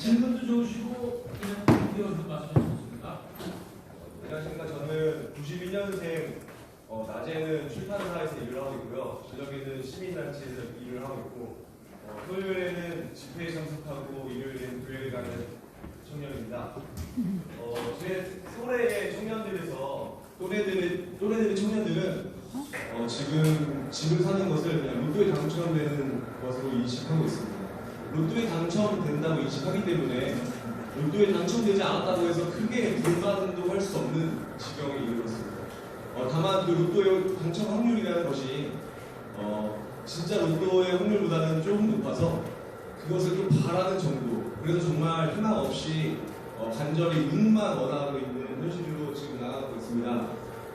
질문도 좋으시고 그냥 이어서 말씀하셨습니다. 안녕하십니까. 저는 92년생, 낮에는 출판사에서 일을 하고 있고요. 저녁에는 시민단체에서 일을 하고 있고, 토요일에는 집회에 참석하고 일요일에는 교회에 가는 청년입니다. 제 또래의 청년들에서 또래들의 청년들은 지금 집을 사는 것을 그냥 로또에 당첨되는 것으로 인식하고 있습니다. 로또에 당첨된다고 인식하기 때문에 로또에 당첨되지 않았다고 해서 크게 불만도 할 수 없는 지경에 이르렀습니다. 다만 그 로또의 당첨 확률이라는 것이 진짜 로또의 확률보다는 조금 높아서 그것을 좀 바라는 정도, 그래서 정말 희망 없이 간절히 운만 원하고 있는 현실로 지금 나아가고 있습니다.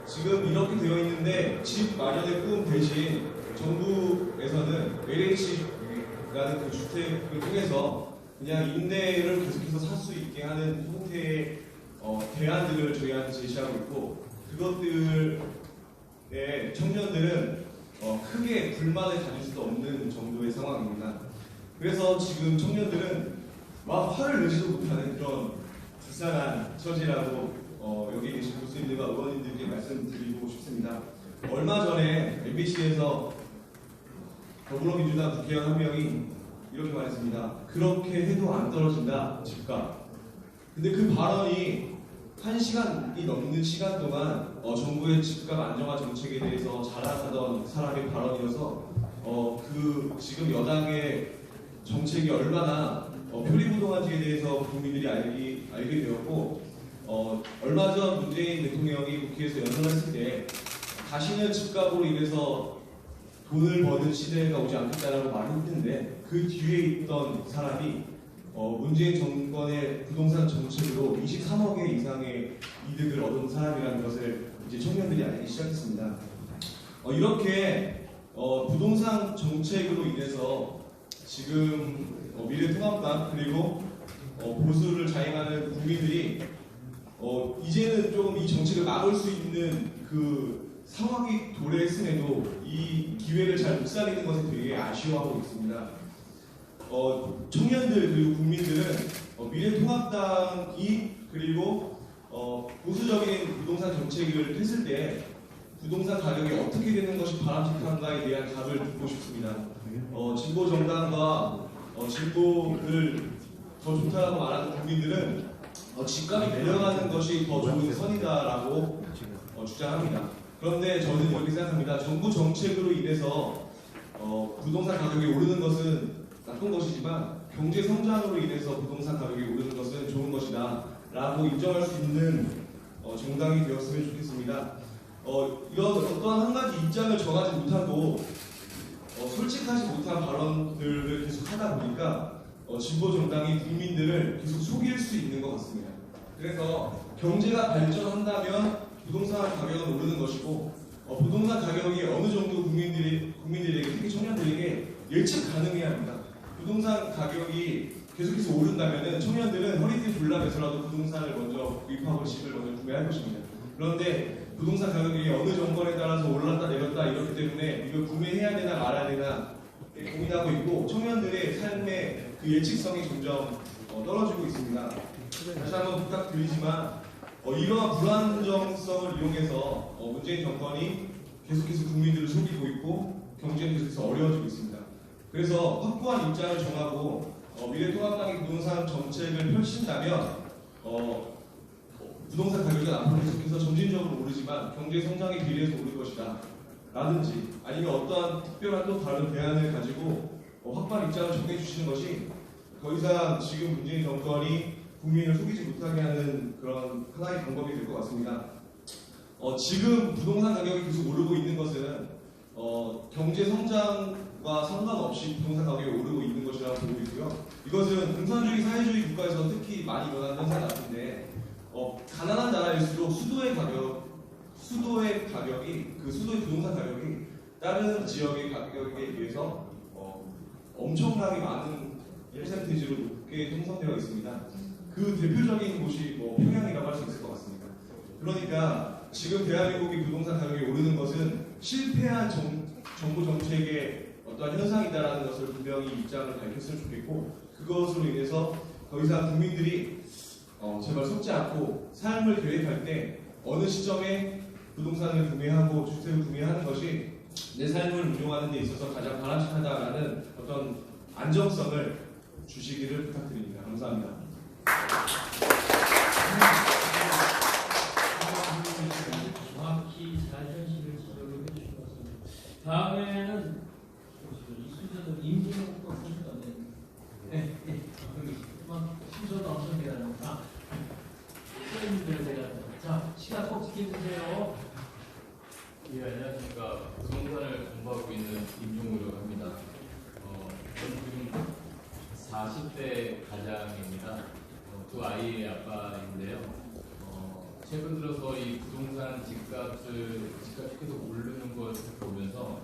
지금 이렇게 되어 있는데 집 마련의 꿈 대신 정부에서는 LH라는 그 주택을 통해서 그냥 임대를 계속해서 살 수 있게 하는 형태의 대안들을 저희한테 제시하고 있고, 그것들에 청년들은 크게 불만을 가질 수도 없는 정도의 상황입니다. 그래서 지금 청년들은 막 화를 내지도 못하는 그런 불쌍한 처지라고 여기 계신 교수님들과 의원님들께 말씀드리고 싶습니다. 얼마 전에 MBC에서 더불어민주당 국회의원 한 명이 이렇게 말했습니다. 그렇게 해도 안 떨어진다, 집값. 근데 그 발언이 1시간이 넘는 시간 동안 정부의 집값 안정화 정책에 대해서 자랑하던 사람의 발언이어서 지금 여당의 정책이 얼마나 표리부동한지에 대해서 국민들이 알게 되었고, 얼마 전 문재인 대통령이 국회에서 연설했을 때 다시는 집값으로 인해서 돈을 버는 시대가 오지 않겠다라고 말했는데, 그 뒤에 있던 사람이 문재인 정권의 부동산 정책으로 23억 원 이상의 이득을 얻은 사람이라는 것을 이제 청년들이 알기 시작했습니다. 이렇게 부동산 정책으로 인해서 지금 미래통합당 그리고 보수를 자행하는 국민들이 이제는 좀 이 정책을 막을 수 있는 그 상황이 도래했음에도 이 기회를 잘 못 살리는 것에 되게 아쉬워하고 있습니다. 청년들 그리고 국민들은 미래통합당이 그리고 보수적인 부동산 정책을 했을 때 부동산 가격이 어떻게 되는 것이 바람직한가에 대한 답을 듣고 싶습니다. 진보 정당과 진보를 더 좋다라고 말하는 국민들은 집값이 내려가는 것이 더 좋은 선이다라고 주장합니다. 그런데 저는 이렇게 생각합니다. 정부 정책으로 인해서 부동산 가격이 오르는 것은 나쁜 것이지만 경제 성장으로 인해서 부동산 가격이 오르는 것은 좋은 것이다 라고 인정할 수 있는 정당이 되었으면 좋겠습니다. 이런 어떤 한 가지 입장을 정하지 못하고 솔직하지 못한 발언들을 계속 하다 보니까 진보 정당이 국민들을 계속 속일 수 있는 것 같습니다. 그래서 경제가 발전한다면 부동산 가격은 오르는 것이고, 부동산 가격이 어느 정도 국민들에게, 특히 청년들에게 예측 가능해야 합니다. 부동산 가격이 계속해서 오른다면 청년들은 허리띠 졸라매서라도 부동산을 먼저 구입하고 집을 먼저 구매할 것입니다. 그런데 부동산 가격이 어느 정권에 따라서 올랐다 내렸다 이렇기 때문에 이걸 구매해야 되나 말아야 되나 고민하고 있고, 청년들의 삶의 그 예측성이 점점 떨어지고 있습니다. 다시 한번 부탁드리지만 이러한 불안정성을 이용해서 문재인 정권이 계속해서 국민들을 속이고 있고 경제는 계속해서 어려워지고 있습니다. 그래서 확고한 입장을 정하고 미래통합당이 부동산 정책을 펼친다면 부동산 가격은 앞으로 계속해서 점진적으로 오르지만 경제 성장에 비례해서 오를 것이다 라든지, 아니면 어떠한 특별한 또 다른 대안을 가지고 확고한 입장을 정해주시는 것이 더 이상 지금 문재인 정권이 국민을 속이지 못하게 하는 그런 하나의 방법이 될 것 같습니다. 지금 부동산 가격이 계속 오르고 있는 것은 경제 성장과 상관없이 부동산 가격이 오르고 있는 것이라고 보고 있고요. 이것은 공산주의 사회주의 국가에서 특히 많이 일어나는 현상 같은데, 가난한 나라일수록 수도의 가격이 그 수도의 부동산 가격이 다른 지역의 가격에 비해서 엄청나게 많은 퍼센티지로 높게 형성되어 있습니다. 그 대표적인 곳이 평양이라고 할 수 있을 것 같습니다. 그러니까 지금 대한민국이 부동산 가격이 오르는 것은 실패한 정부 정책의 어떠한 현상이다라는 것을 분명히 입장을 밝혔으면 좋겠고, 그것으로 인해서 더 이상 국민들이 제발 속지 않고 삶을 계획할 때 어느 시점에 부동산을 구매하고 주택을 구매하는 것이 내 삶을 운용하는 데 있어서 가장 바람직하다라는 어떤 안정성을 주시기를 부탁드립니다. 감사합니다. 정확히 잘 현실을 지적을 해주신 것 같습니다. 다음에는 이 순서는 임진호 거 순서가 네. 순서도 엄청 기다립니다. 선생님들 제가 자 시간 꼭 지켜주세요. 예, 안녕하십니까. 부동산을 공부하고 있는 임종우라고 합니다. 저는 지금 40대 가장입니다. 두 아이의 아빠인데요. 최근 들어서 이 부동산 집값이 계속 오르는 것을 보면서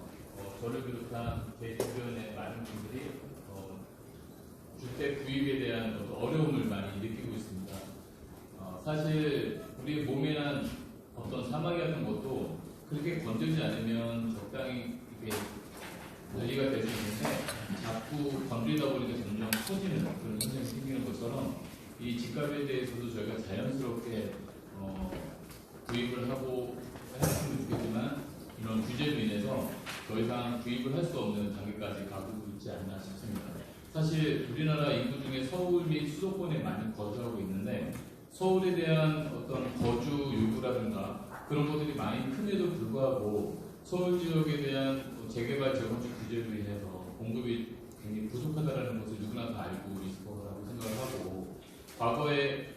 저를 비롯한 제 주변의 많은 분들이 주택 구입에 대한 어려움을 많이 느끼고 있습니다. 사실 우리 몸에 난 어떤 사마귀 같은 것도 그렇게 건들지 않으면 적당히 이게 관리가 될 수 있는데 자꾸 건드리다 보니까 점점 커지는 그런 현상이 생기는 것처럼 이 집값에 대해서도 저희가 자연스럽게 구입을 하고 했으면 좋겠지만 이런 규제로 인해서 더 이상 구입을 할 수 없는 단계까지 가고 있지 않나 싶습니다. 사실 우리나라 인구 중에 서울 및 수도권에 많이 거주하고 있는데 서울에 대한 어떤 거주 요구라든가 그런 것들이 많이 큼에도 불구하고 서울 지역에 대한 재개발 재건축 규제로 인해서 공급이 굉장히 부족하다는 것을 누구나 다 알고 있을 거라고 생각을 하고 과거에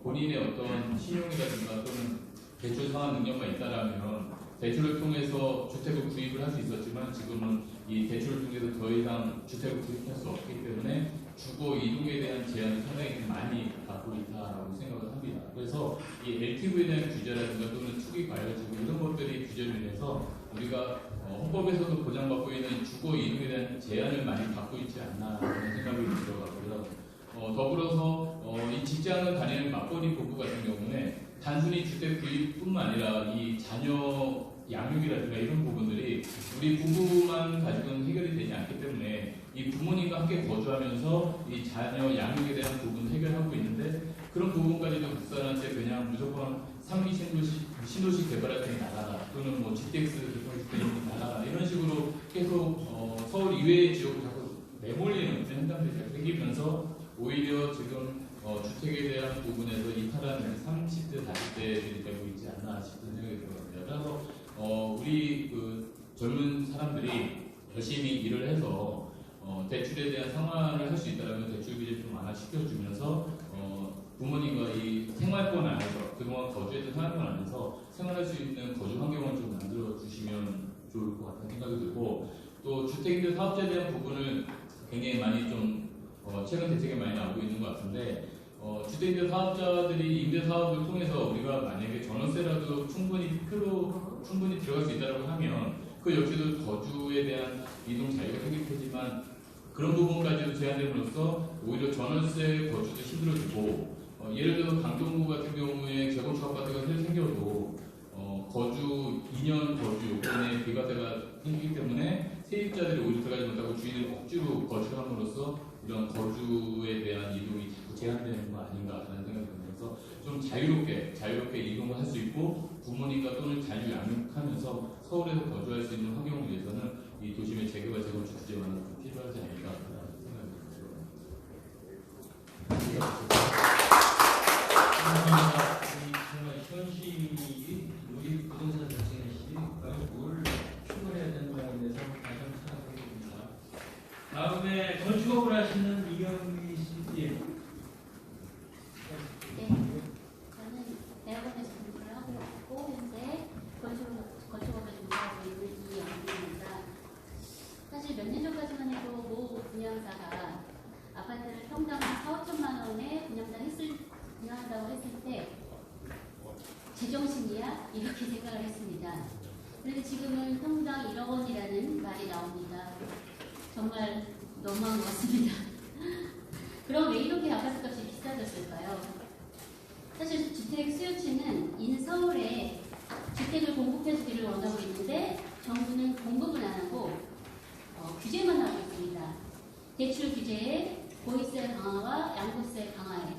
본인의 어떤 신용이라든가 또는 대출 상환 능력만 있다라면 대출을 통해서 주택을 구입을 할 수 있었지만 지금은 이 대출을 통해서 더 이상 주택을 구입할 수 없기 때문에 주거 이동에 대한 제한을 상당히 많이 받고 있다라고 생각을 합니다. 그래서 이 LTV에 대한 규제라든가 또는 투기 과열지구 이런 것들이 규제로 인해서 우리가 헌법에서도 보장받고 있는 주거 이동에 대한 제한을 많이 받고 있지 않나라는 생각이 들어가고요. 더불어서 이 직장을 다니는 맞벌이 부부 같은 경우에 단순히 주택 구입뿐만 아니라 이 자녀 양육이라든가 이런 부분들이 우리 부부만 가지고는 해결이 되지 않기 때문에 이 부모님과 함께 거주하면서 이 자녀 양육에 대한 부분을 해결하고 있는데 그런 부분까지도 국산한테 그냥 무조건 상위 신도시 개발할 때니 나가라 또는 뭐 GTX 개발할 때니 나가라 이런 식으로 계속 서울 이외의 지역으로 자꾸 내몰리는 그런 현상들이 생기면서 오히려 지금 주택에 대한 부분에서 이탈하는 30대, 40대들이 되고 있지 않나 싶은 생각이 들어갑니다. 그래서 우리 그 젊은 사람들이 열심히 일을 해서 대출에 대한 상환을 할 수 있다면 대출 규제 좀 완화시켜주면서 부모님과 이 생활권 안에서 그동안 거주했던 생활권 안에서 생활할 수 있는 거주 환경을 좀 만들어 주시면 좋을 것 같다는 생각이 들고 또 주택임대 사업자에 대한 부분을 굉장히 많이 좀 최근 대책에 많이 나오고 있는 것 같은데 주택임대 사업자들이 임대 사업을 통해서 우리가 만약에 전월세라도 충분히 들어갈 수 있다고 하면 그 역시도 거주에 대한 이동 자유가 생길 테지만 그런 부분까지도 제한됨으로써 오히려 전월세 거주도 힘들어지고 예를 들어 강동구 같은 경우에 재건축 아파트가 새로 생겨도 거주 2년 거주 요건에 비과세가 생기기 때문에 세입자들이 오히려 들어가지 못하고 주인을 억지로 거주를 함으로써 이런 거주에 대한 이동이 자꾸 제한되는 거 아닌가라는 생각이 들면서 좀 자유롭게 이동을 할 수 있고 부모님과 또는 자유 양육하면서 서울에서 거주할 수 있는 환경을 위해서는 이 도심의 재개발 재건축 규제 완화가 좀 필요하지 않을까라는 생각이 듭니다. 정말 현실이 우리 부동산 정책이 뭘 추구해야 되는가에 대해서 가장 생각하게 됩니다. 다음에 건축업을 하시는 이경미 씨. 네, 저는 대학원에서 공부를 하고 있고 현재 건축업을 준비하고 있는 이영미입니다. 사실 몇 년 전까지만 해도 모 분양사가 아파트를 평당 4, 5천만 원에 분양한다고 했을 때 제정신이야? 이렇게 생각을 했습니다. 그런데 지금은 평당 1억 원이라는 말이 나옵니다. 정말 너무한 것 같습니다. 그럼 왜 이렇게 아파트 값이 비싸졌을까요? 사실 주택 수요층은 인서울에 주택을 공급해주기를 원하고 있는데 정부는 공급을 안 하고 규제만 하고 있습니다. 대출 규제에 보이세 강화와 양도세 강화에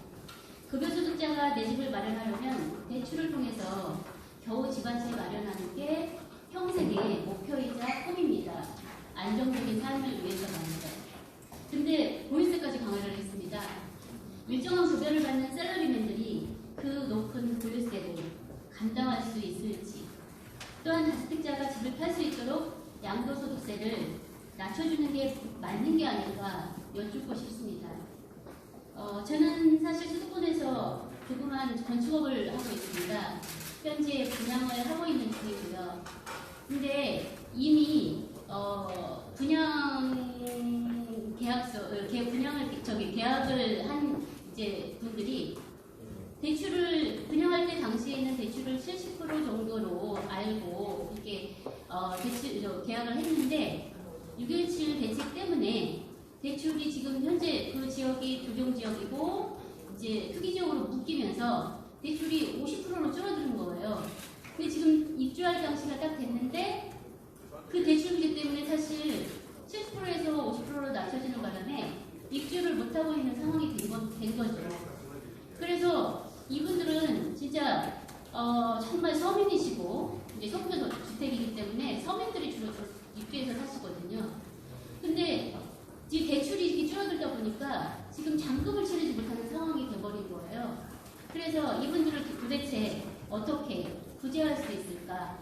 급여소득자가 내 집을 마련하려면 대출을 통해서 겨우 집 한 채 마련하는 게 평생의 목표이자 꿈입니다. 안정적인 삶을 위해서랍니다. 근데 보이세까지 강화를 했습니다. 일정한 급여를 받는 셀러리맨들이 그 높은 보유세를 감당할 수 있을지, 또한 다주택자가 집을 팔 수 있도록 양도소득세를 낮춰주는 게 맞는 게 아닌가 여쭙고 싶습니다. 저는 사실 수도권에서 조그만 건축업을 하고 있습니다. 현재 분양을 하고 있는 중이고요. 근데 이미 분양 계약을 한 이제 분들이 대출을 분양할 때 당시에는 대출을 70% 정도로 알고 이렇게 계약을 했는데 6.17 대책 때문에 대출이 지금 현재 그 지역이 조정 지역이고 이제 투기 지역으로 묶이면서 대출이 50%로 줄어드는 거예요. 근데 지금 입주할 당시가 딱 됐는데 그 대출 규제 때문에 사실 70%에서 50%로 낮춰지는 바람에 입주를 못하고 있는 상황이 된 거죠. 그래서 이분들은 진짜 정말 서민이시고 이제 성별 주택이기 때문에 서민들이 주로 입주해서 사시거든요. 근데 지금 대출이 이렇게 줄어들다 보니까 지금 잔금을 치르지 못하는 상황이 돼버린 거예요. 그래서 이분들을 도대체 어떻게 구제할 수 있을까?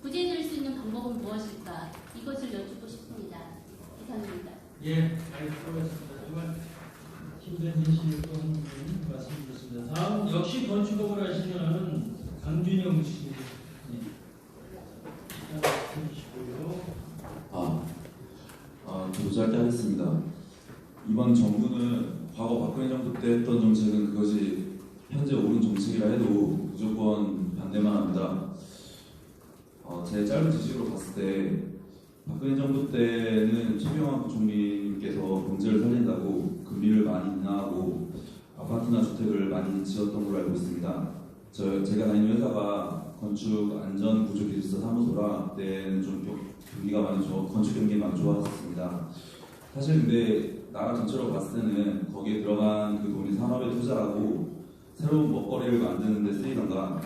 구제해드릴 수 있는 방법은 무엇일까? 이것을 여쭙고 싶습니다. 이상입니다. 예, 알겠습니다. 정말 힘든 현실을 한 분 말씀드렸습니다. 다음 역시 건축업을 하시는 강준영 씨. 저도 짧게 하겠습니다. 이번 정부는 과거 박근혜 정부 때 했던 정책은 그것이 현재 옳은 정책이라 해도 무조건 반대만 합니다. 제 짧은 지식으로 봤을 때 박근혜 정부 때는 최경환 부총리님께서 경제를 살린다고 금리를 많이 인하하고 아파트나 주택을 많이 지었던 걸로 알고 있습니다. 제가 다니는 회사가 건축 안전 구조 기술사 사무소라 그때는 좀 경기가 많이 건축 경기가 많이 좋았습니다. 사실 근데 나라 전체로 봤을 때는 거기에 들어간 그 돈이 산업에 투자하고 새로운 먹거리를 만드는 데 쓰이던가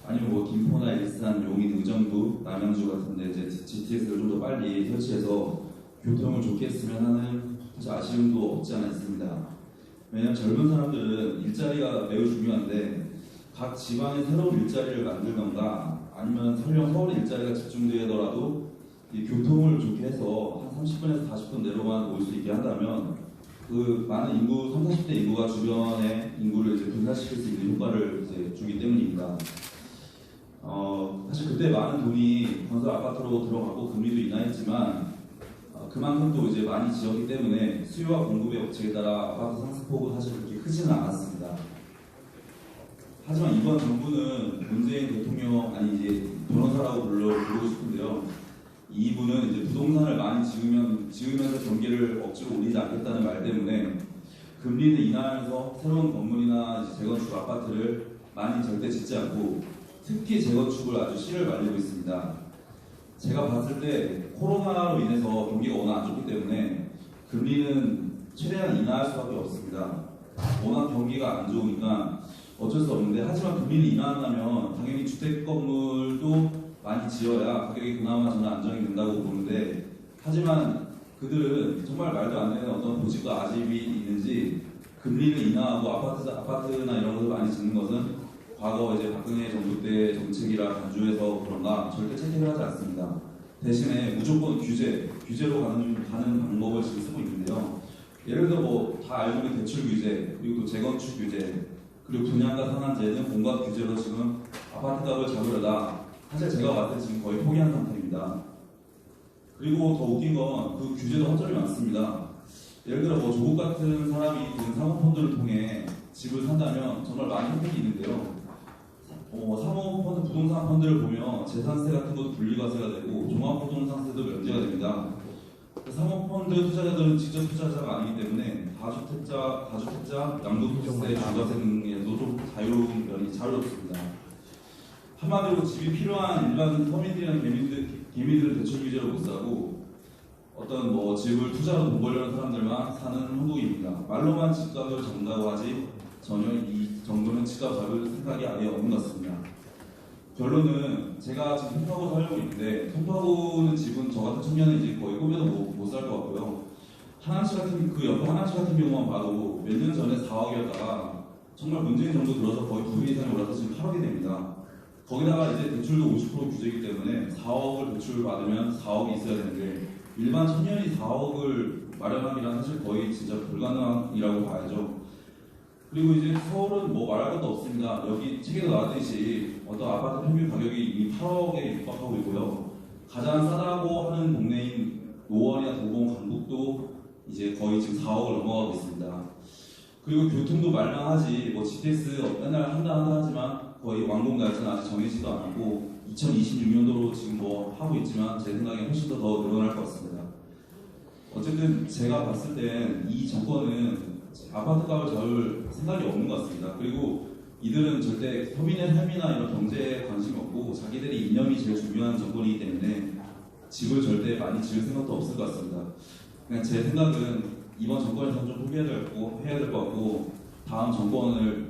아니면 뭐 김포나 일산, 용인, 의정부, 남양주 같은데 이제 GTX를 좀 더 빨리 설치해서 교통을 좋게 했으면 하는 사실 아쉬움도 없지 않아 있습니다. 왜냐하면 젊은 사람들은 일자리가 매우 중요한데 각 지방에 새로운 일자리를 만들던가 아니면 설령 서울에 일자리가 집중되더라도 이 교통을 좋게 해서 한 30분에서 40분 내로만 올 수 있게 한다면 그 많은 인구, 30, 40대 인구가 주변의 인구를 이제 분산시킬 수 있는 효과를 이제 주기 때문입니다. 사실 그때 많은 돈이 건설 아파트로 들어가고 금리도 인하했지만 그만큼 또 이제 많이 지었기 때문에 수요와 공급의 법칙에 따라 아파트 상승폭은 사실 그렇게 크지는 않았습니다. 하지만 이번 정부는 문재인 대통령 아니 이제 변호사라고 부르고 싶은데요. 이분은 이제 부동산을 많이 지으면서 경기를 억지로 올리지 않겠다는 말 때문에 금리를 인하하면서 새로운 건물이나 이제 재건축 아파트를 많이 절대 짓지 않고 특히 재건축을 아주 씨를 말리고 있습니다. 제가 봤을 때 코로나로 인해서 경기가 워낙 안 좋기 때문에 금리는 최대한 인하할 수밖에 없습니다. 워낙 경기가 안 좋으니까 어쩔 수 없는데 하지만 금리를 인하한다면 당연히 주택 건물도 많이 지어야 가격이 그나마 저는 안정이 된다고 보는데 하지만 그들은 정말 말도 안 되는 어떤 고집과 아집이 있는지 금리를 인하하고 아파트나 이런 것을 많이 짓는 것은 과거 이제 박근혜 정부 때 정책이라 간주해서 그런가 절대 채택을 하지 않습니다. 대신에 무조건 규제로 가는 방법을 지금 쓰고 있는데요. 예를 들어 뭐 다 알고 있는 대출 규제, 그리고 또 재건축 규제, 그리고 분양가 상한제는 공각 규제로 지금 아파트 값을 잡으려다 사실 제가 봤을 때 지금 거의 포기한 상태입니다. 그리고 더 웃긴 건 그 규제도 허점이 많습니다. 예를 들어 뭐 조국 같은 사람이 든 사모펀드를 통해 집을 산다면 정말 많은 혜택이 있는데요. 사모펀드, 부동산 펀드를 보면 재산세 같은 것도 분리과세가 되고 종합부동산세도 면제가 됩니다. 사모펀드 투자자들은 직접 투자자가 아니기 때문에 다주택자, 양도소득세, 중과세 등에도 좀 자유로운 면이 자유롭습니다. 한마디로 집이 필요한 일반 서민들이나 개미들은 대출 규제로 못 사고 어떤 뭐 집을 투자로 돈 벌려는 사람들만 사는 한국입니다. 말로만 집값을 잡는다고 하지 전혀 이 정도는 집값 잡을 생각이 아예 없는 것 같습니다. 결론은 제가 지금 송파구 살고 있는데 송파구는 집은 저 같은 청년은 이제 거의 꿈에도 못 살 것 같고요. 하남시 같은 그 옆에 하남시 같은 경우만 봐도 몇 년 전에 4억이었다가 정말 문재인 정부 들어서 거의 2배 이상이 올라서 지금 8억이 됩니다. 거기다가 이제 대출도 50% 규제이기 때문에 4억을 대출 받으면 4억이 있어야 되는데 일반 청년이 4억을 마련하기란 사실 거의 진짜 불가능이라고 봐야죠. 그리고 이제 서울은 뭐 말할 것도 없습니다. 여기 책에도 나왔듯이 어떤 아파트 평균 가격이 이미 8억에 육박하고 있고요. 가장 싸다고 하는 동네인 노원이나 도봉, 강북도 이제 거의 지금 4억을 넘어가고 있습니다. 그리고 교통도 말만 하지 뭐 GTX 맨날 한다 하지만 거의 완공 날짜는 아직 정해지도 않았고 2026년도로 지금 뭐 하고 있지만 제 생각에 훨씬 더 늘어날 것 같습니다. 어쨌든 제가 봤을 땐 이 정권은 아파트 값을 잡을 생각이 없는 것 같습니다. 그리고 이들은 절대 서민의 삶이나 이런 경제에 관심이 없고 자기들의 이념이 제일 중요한 정권이기 때문에 집을 절대 많이 지을 생각도 없을 것 같습니다. 그냥 제 생각은 이번 정권에서 좀 포기해야 될 것 같고 다음 정권을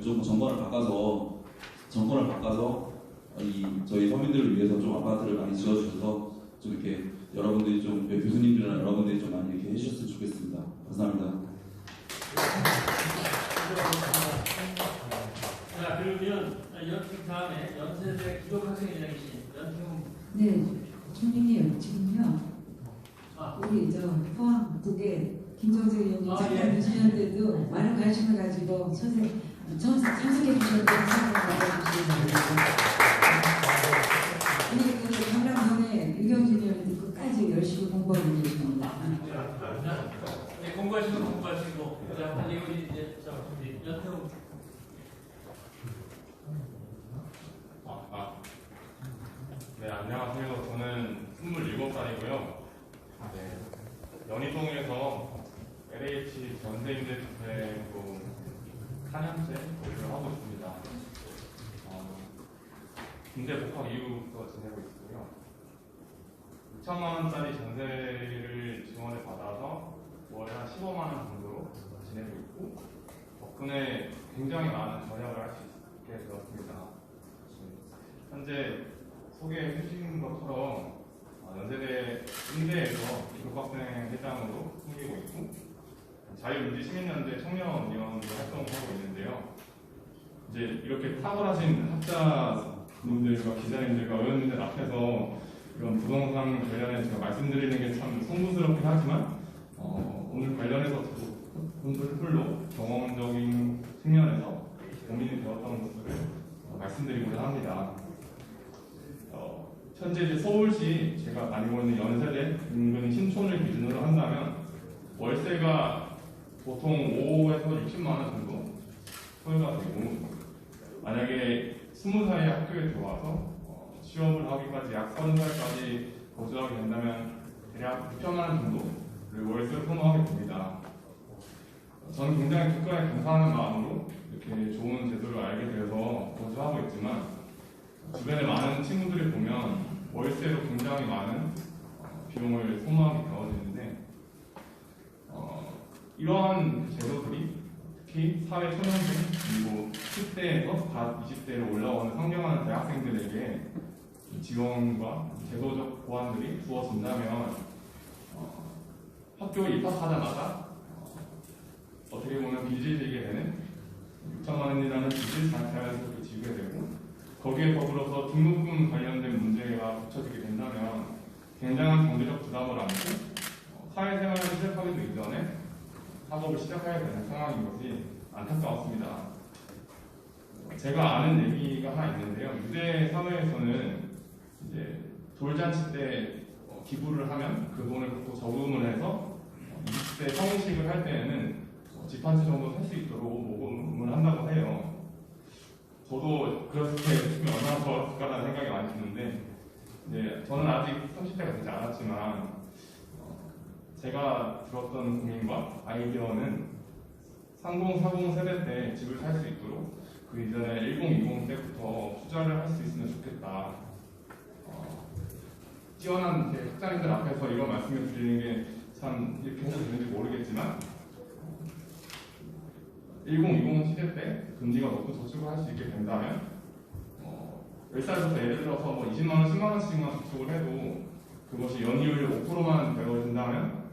바꿔서 저희 서민들을 위해서 좀 아파트를 많이 지어주셔서 좀 이렇게 여러분들이 좀 교수님들이나 여러분들이 좀 많이 이렇게 해주셨으면 좋겠습니다. 감사합니다. 자, 그러면 다음에 연세대 기록 학생회장이신 연태웅. 네, 총리님 지금요. 아. 우리 저 포항 북에 김정재 의원님 아, 잠깐 예. 주시는데도 많은 관심을 가지고 참석해 주셨다고 생각을 받아주시기 바랍니다. 우리 그 강남동에 유경진 의원님 끝까지 열심히 공부하고 계십니다. 네, 공부하시고. 자, 빨리 우리 이제 연태웅. 네, 안녕하세요. 저는 27살이고요. 네, 연희동에서 LH 전세임대주택으로 4년째 일을 하고 있습니다. 군대 복학 이후부터 지내고 있고요. 6천만 원짜리 전세를 지원을 받아서 월에 한 15만 원 정도로 지내고 있고 덕분에 굉장히 많은 절약을 할 수 있게 되었습니다. 현재 소개해 주신 것처럼 연세대 임대에서 교육학생 회장으로 섬기고 있고 자유민주 시민연대 청년위원으로 활동하고 있는데요. 이제 이렇게 탁월하신 학자분들과 기자님들과 의원님들 앞에서 이런 부동산 관련해 제가 말씀드리는 게 참 송구스럽긴 하지만 오늘 관련해서 훌로 경험적인 측면에서 고민이 되었던 것들을 말씀드리고자 합니다. 현재 이제 서울시 제가 다니고 있는 연세대 인근 신촌을 기준으로 한다면 월세가 보통 5에서 60만 원 정도 소요가 되고 만약에 20살에 학교에 들어와서 취업을 하기까지 약 30살까지 거주하게 된다면 대략 6천만 원 정도를 월세로 소모하게 됩니다. 저는 굉장히 국가에 감사하는 마음으로 이렇게 좋은 제도를 알게 되어서 거주하고 있지만 주변에 많은 친구들이 보면 월세로 굉장히 많은 비용을 소모하게 되어지는데 이러한 제도들이 특히 사회 초년생 그리고 10대에서 다 20대로 올라오는 상경하는 대학생들에게 지원과 제도적 보완들이 주어진다면 학교에 입학하자마자 어떻게 보면 빚을 지게 되는 6천만 원이라는 빚을 자연스럽게 지게 되고 거기에 더불어서 등록금 관련된 문제가 붙여지게 된다면 굉장한 경제적 부담을 안고 사회생활을 시작하기도 이전에 학업을 시작해야 되는 상황인 것이 안타까웠습니다. 제가 아는 얘기가 하나 있는데요. 유대 사회에서는 이제 돌잔치 때 기부를 하면 그 돈을 또 저금을 해서 20대 성인식을 할 때에는 집 한 채 정도 살 수 있도록 모금을 한다고 해요. 저도 그렇게 했으면 얼마나 좋았을까라는 생각이 많이 드는데 이제 저는 아직 30대가 되지 않았지만 제가 들었던 고민과 아이디어는 30, 40 세대 때 집을 살 수 있도록 그 이전에 10, 20 때부터 투자를 할 수 있으면 좋겠다. 뛰어난 학자님들 앞에서 이런 말씀을 드리는 게 참 이렇게 해도 되는지 모르겠지만 1020 시대 때 금리가 높고 저축을 할 수 있게 된다면 10살부터 예를 들어서 뭐 20만 원, 10만 원씩만 저축을 해도 그것이 연이율 5%만 되어진다면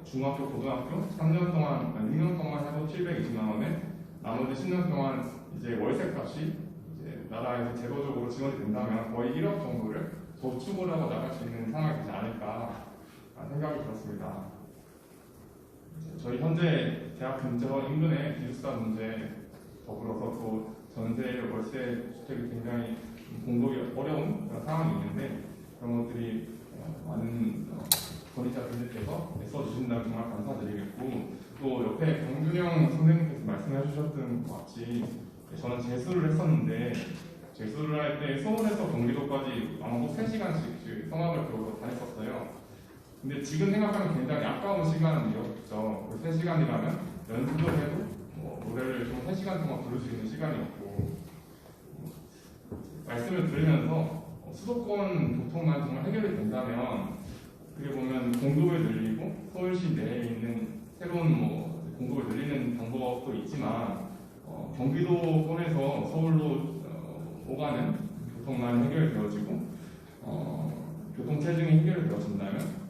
중학교, 고등학교 3년 동안, 아니 6년 동안 해도 720만 원에 나머지 10년 동안 이제 월세 값이 이제 나라에서 제도적으로 지원이 된다면 거의 1억 정도를 저축을 하고 나갈 수 있는 상황이 되지 않을까 생각이 들었습니다. 저희 현재 대학 근처 인근의 기숙사 문제 더불어서 또 전세, 월세 주택이 굉장히 공급이 어려운 그런 상황이 있는데 그런 것들이 많은 권위자분들께서 애써주신다면 정말 감사드리겠고 또 옆에 강준영 선생님께서 말씀해 주셨던 것 같이 저는 재수를 했었는데 재수를 할 때 서울에서 경기도까지 아마 꼭 3시간씩 성악을 배우러 다녔었어요. 근데 지금 생각하면 굉장히 아까운 시간이었죠. 3시간이라면 연습을 해도 노래를 좀 3시간 동안 부를 수 있는 시간이었고 말씀을 들으면서 수도권 교통만 정말 해결이 된다면 어떻게 보면 공급을 늘리고 서울시 내에 있는 새로운 공급을 늘리는 방법도 있지만 경기도권에서 서울로 오가는 교통만 해결되어지고 교통체증이 해결되어진다면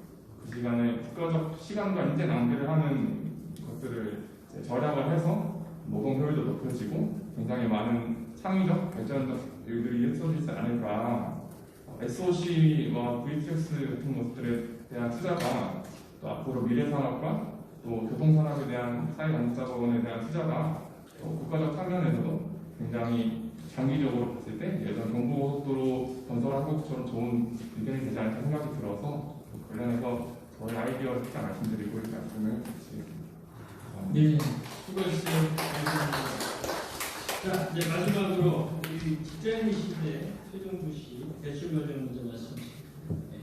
그 시간에 국가적 시간과 인재 낭비를 하는 것들을 절약을 해서 노동 효율도 높여지고 굉장히 많은 창의적 발전적 일들이 있어지지 않을까. SOC와 VTS 같은 것들에 대한 투자가 또 앞으로 미래산업과 또 교통산업에 대한 사회당국자본에 대한 투자가 또 국가적 측면에서도 굉장히 장기적으로 봤을 때 예전 경부고속도로 건설한 것처럼 좋은 의견이 되지 않을까 생각이 들어서 관련해서 저의 아이디어를 살짝 말씀드리고 이 말씀을 드리겠습니다. 네, 수고하셨어요. 감사합니다. 자, 이제 마지막으로 우리 직장인이신데 최종구 씨 대출 과정 먼저 말씀.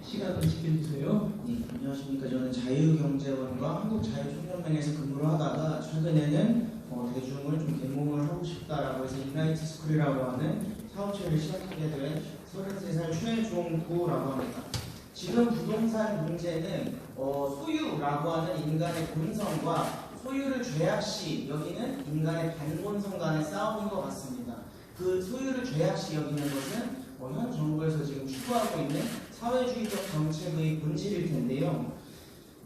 시간을 지켜주세요. 네, 안녕하십니까. 저는 자유경제원과 한국자유총연맹에서 근무를 하다가 최근에는 대중을 좀 계몽을 하고 싶다라고 해서 이나이트 스쿨이라고 하는 사업체를 시작하게 된 33살 최종구라고 합니다. 지금 부동산 문제는 소유라고 하는 인간의 본성과 소유를 죄악시 여기는 인간의 반본성 간의 싸움인 것 같습니다. 그 소유를 죄악시 여기는 것은 현 정부에서 지금 추구하고 있는 사회주의적 정책의 본질일 텐데요.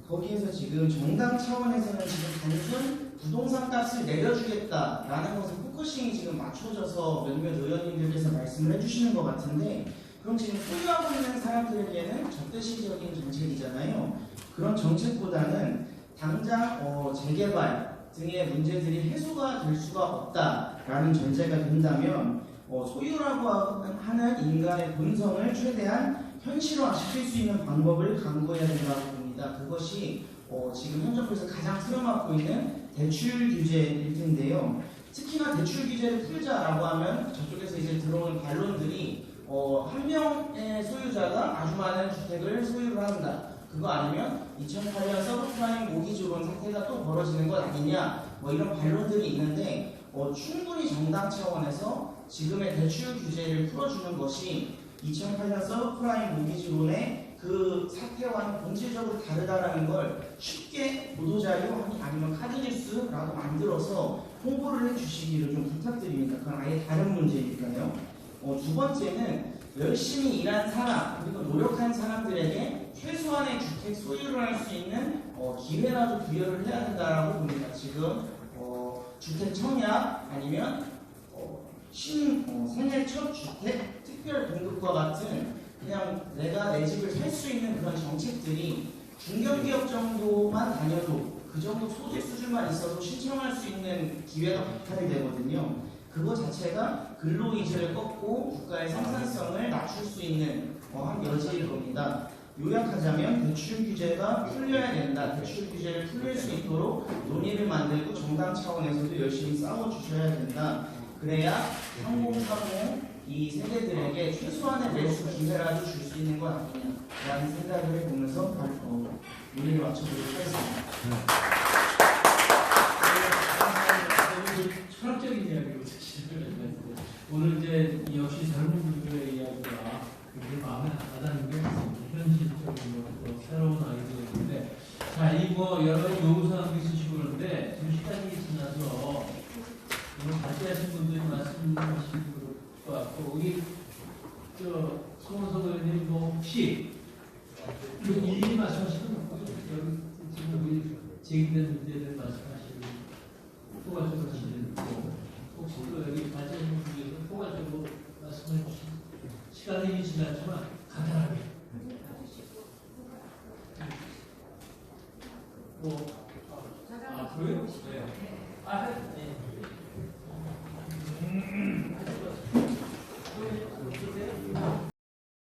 거기에서 지금 정당 차원에서는 지금 단순 부동산 값을 내려주겠다라는 것에 포커싱이 지금 맞춰져서 몇몇 의원님들께서 말씀을 해주시는 것 같은데 그럼 지금 소유하고 있는 사람들에게는 적대시적인 정책이잖아요. 그런 정책보다는 당장 재개발 등의 문제들이 해소가 될 수가 없다라는 전제가 된다면 소유라고 하는 인간의 본성을 최대한 현실화시킬 수 있는 방법을 강구해야 된다고 봅니다. 그것이 지금 현 정부에서 가장 틀어막고 있는 대출 규제일 텐데요. 특히나 대출 규제를 풀자라고 하면 저쪽에서 이제 들어오는 반론들이 한 명의 소유자가 아주 많은 주택을 소유를 한다. 그거 아니면 2008년 서브프라임 모기지론 사태가 또 벌어지는 것 아니냐 이런 반론들이 있는데 충분히 정당 차원에서 지금의 대출 규제를 풀어주는 것이 2008년 서브프라임 모기지론의 그 사태와는 본질적으로 다르다라는 걸 쉽게 보도자료 아니면 카드뉴스라고 만들어서 홍보를 해주시기를 좀 부탁드립니다. 그건 아예 다른 문제니까요. 두 번째는 열심히 일한 사람 그리고 노력한 사람들에게 최소한의 주택 소유를 할 수 있는 기회라도 부여를 해야 된다라고 봅니다. 지금 주택 청약 아니면 생애 첫 주택 특별 공급과 같은 그냥 내가 내 집을 살 수 있는 그런 정책들이 중견기업 정도만 다녀도 그 정도 소득 수준만 있어도 신청할 수 있는 기회가 박탈이 되거든요. 그거 자체가 근로이주를 꺾고 국가의 생산성을 낮출 수 있는 한 여지일 겁니다. 요약하자면 대출 규제가 풀려야 된다. 대출 규제를 풀릴 수 있도록 논의를 만들고 정당 차원에서도 열심히 싸워주셔야 된다. 그래야 3030 이 세대들에게 최소한의 매수 기회라도 줄 수 있는 것 아니냐라는 생각을 해보면서 논의를 마쳐보도록 하겠습니다. 철학적인 이야기로 오늘 이제 역시 젊은 분들의 이야기가 굉장히 마음에 와닿는 게 있습니다. 현실적인 것도 새로운 아이디어인데 자 말씀하신 것과 또 우리 송원석 의원님 혹시 일일이 말씀하시는 거 여기 지금 우리 제기된 문제들 말씀하시는 포괄적으로 하시는 거 혹시 또 여기 발전문 중에서 포괄적으로 말씀해 주신 시간이 지났지만 간단하게 그래요? 네. 네.